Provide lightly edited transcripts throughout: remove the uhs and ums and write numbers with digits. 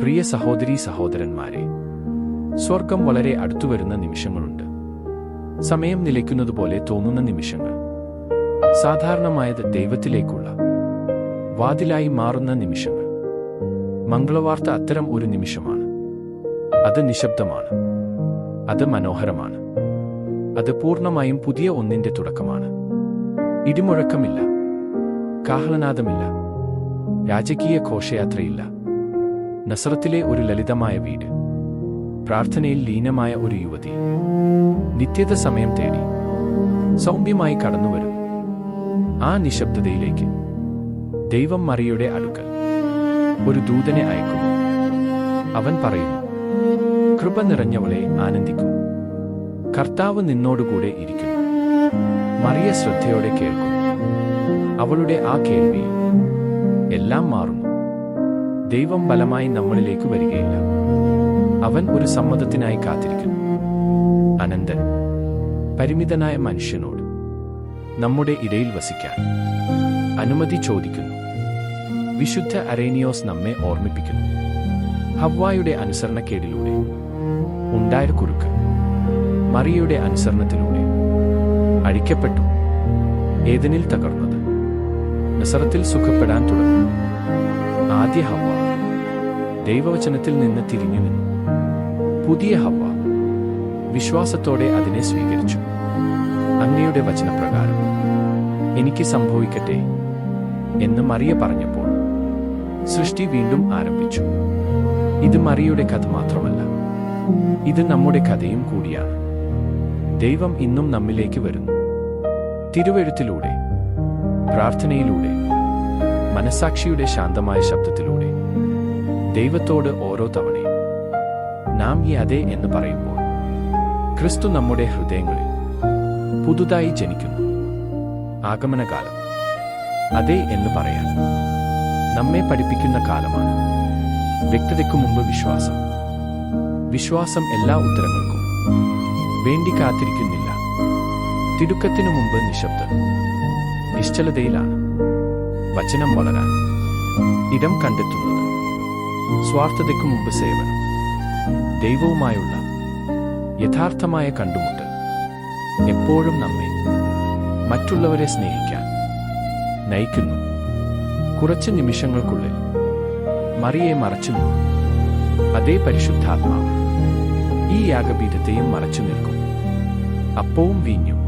പ്രിയ സഹോദരീ സഹോദരന്മാരെ, സ്വർഗം വളരെ അടുത്തുവരുന്ന നിമിഷങ്ങളുണ്ട്. സമയം നിലയ്ക്കുന്നതുപോലെ തോന്നുന്ന നിമിഷങ്ങൾ. സാധാരണമായത് ദൈവത്തിലേക്കുള്ള വാതിലായി മാറുന്ന നിമിഷങ്ങൾ. മംഗളവാർത്ത അത്തരം ഒരു നിമിഷമാണ്. അത് നിശബ്ദമാണ്. അത് മനോഹരമാണ്. അത് പൂർണ്ണമായും പുതിയ ഒന്നിന്റെ തുടക്കമാണ്. ഇടിമുഴക്കമില്ല, കാഹളനാദമില്ല, രാജകീയ ഘോഷയാത്രയില്ല. നസറത്തിലെ ഒരു ലളിതമായ വീട്, പ്രാർത്ഥനയിൽ ലീനമായ ഒരു യുവതി, നിത്യത സമയം തേടി സൗമ്യമായി കടന്നുവരുന്നു. ആ നിശബ്ദതയിലേക്ക് ദൈവം മറിയയുടെ അടുക്കൽ ഒരു ദൂതനെ അയക്കുന്നു. അവൻ പറയുന്നു, കൃപ നിറഞ്ഞവളെ, ആനന്ദിക്കൂ, കർത്താവ് നിന്നോടുകൂടെ ഇരിക്കുന്നു. മറിയ ശ്രദ്ധയോടെ കേൾക്കുന്നു. അവളുടെ ആ കേൾവിയിൽ എല്ലാം മാറുന്നു. ദൈവം ബലമായി നമ്മളിലേക്ക് വരികയില്ല. അവൻ ഒരു സമ്മതത്തിനായി കാത്തിരിക്കുന്നു. അനന്തൻ, പരിമിതനായ മനുഷ്യനോട് നമ്മുടെ ഇടയിൽ വസിക്കാൻ അനുമതി ചോദിക്കുന്നു. വിശുദ്ധ അരേനിയോസ് നമ്മെ ഓർമ്മിപ്പിക്കുന്നു. ഹവ്വായുടെ അനുസരണക്കേടിലൂടെ ഉണ്ടായ കുരുക്ക് മറിയയുടെ അനുസരണത്തിലൂടെ അഴിക്കപ്പെട്ടു. ഏദനിൽ തകർന്നത് നസറത്തിൽ സുഖപ്പെടാൻ തുടങ്ങുന്നു. ആദ്യ ഹവ്വ ദൈവവചനത്തിൽ നിന്ന് തിരിഞ്ഞു നിന്നു. പുതിയ ഹവ്വ വിശ്വാസത്തോടെ അതിനെ സ്വീകരിച്ചു. അങ്ങയുടെ വചനപ്രകാരം എനിക്ക് സംഭവിക്കട്ടെ എന്ന് മറിയ പറഞ്ഞപ്പോൾ സൃഷ്ടി വീണ്ടും ആരംഭിച്ചു. ഇത് മറിയയുടെ കഥ മാത്രമല്ല, ഇത് നമ്മുടെ കഥയും കൂടിയാണ്. ദൈവം ഇന്നും നമ്മിലേക്ക് വരുന്നു. തിരുവെഴുത്തിലൂടെ, പ്രാർത്ഥനയിലൂടെ, മനസ്സാക്ഷിയുടെ ശാന്തമായ ശബ്ദത്തിലൂടെ. ദൈവത്തോട് ഓരോ തവണയും നാം ഈ അതെ എന്ന് പറയുമ്പോൾ ക്രിസ്തു നമ്മുടെ ഹൃദയങ്ങളിൽ പുതുതായി ജനിക്കുന്നു. ആഗമനകാലം അതെ എന്ന് പറയാൻ നമ്മെ പഠിപ്പിക്കുന്ന കാലമാണ്. വ്യക്തതയ്ക്കു മുമ്പ് വിശ്വാസം. വിശ്വാസം എല്ലാ ഉത്തരങ്ങൾക്കും വേണ്ടി കാത്തിരിക്കുന്നില്ല. തിടുക്കത്തിനു മുമ്പ് നിശബ്ദത. നിശ്ചലതയിലാണ് വചനം വളരാൻ ഇടം കണ്ടെത്തുന്നത്. സ്വാർത്ഥതയ്ക്കു മുമ്പ് സേവനം. ദൈവവുമായുള്ള യഥാർത്ഥമായ കണ്ടുമുട്ടൽ എപ്പോഴും നമ്മെ മറ്റുള്ളവരെ സ്നേഹിക്കാൻ നയിക്കുന്നു. കുറച്ച് നിമിഷങ്ങൾക്കുള്ളിൽ മറിയെ മറച്ചു നിന്നു. അതേ പരിശുദ്ധാത്മാവ് ഈ യാഗപീഠത്തെയും മറച്ചു നിൽക്കും. അപ്പവും വീഞ്ഞും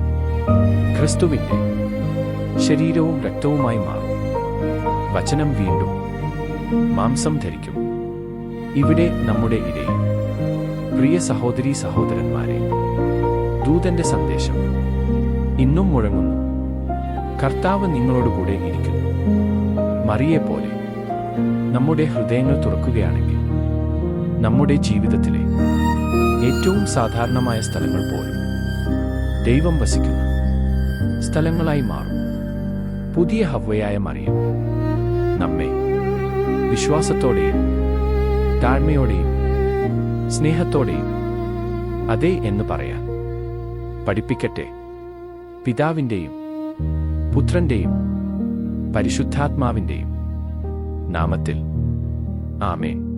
ക്രിസ്തുവിന്റെ ശരീരവും രക്തവുമായി മാറും. വചനം വീണ്ടും മാംസം ധരിക്കും. ഇവിടെ നമ്മുടെ ഇടയിൽ. പ്രിയ സഹോദരീ സഹോദരന്മാരെ, ദൂതന്റെ സന്ദേശം ഇന്നും മുഴങ്ങുന്നു. കർത്താവ് നിങ്ങളോടുകൂടെ ഇരിക്കുന്നു. മറിയെപ്പോലെ നമ്മുടെ ഹൃദയങ്ങൾ തുറക്കുകയാണെങ്കിൽ നമ്മുടെ ജീവിതത്തിലെ ഏറ്റവും സാധാരണമായ സ്ഥലങ്ങൾ പോലും ദൈവം വസിക്കുന്ന സ്ഥലങ്ങളായി മാറും. പുതിയ ഹവ്വയായ മറിയം നമ്മെ വിശ്വാസത്തോടെയും താഴ്മയോടെയും സ്നേഹത്തോടെയും അതെ എന്ന് പറയാൻ പഠിപ്പിക്കട്ടെ. പിതാവിൻ്റെയും പുത്രൻ്റെയും പരിശുദ്ധാത്മാവിൻ്റെയും നാമത്തിൽ. ആമേൻ.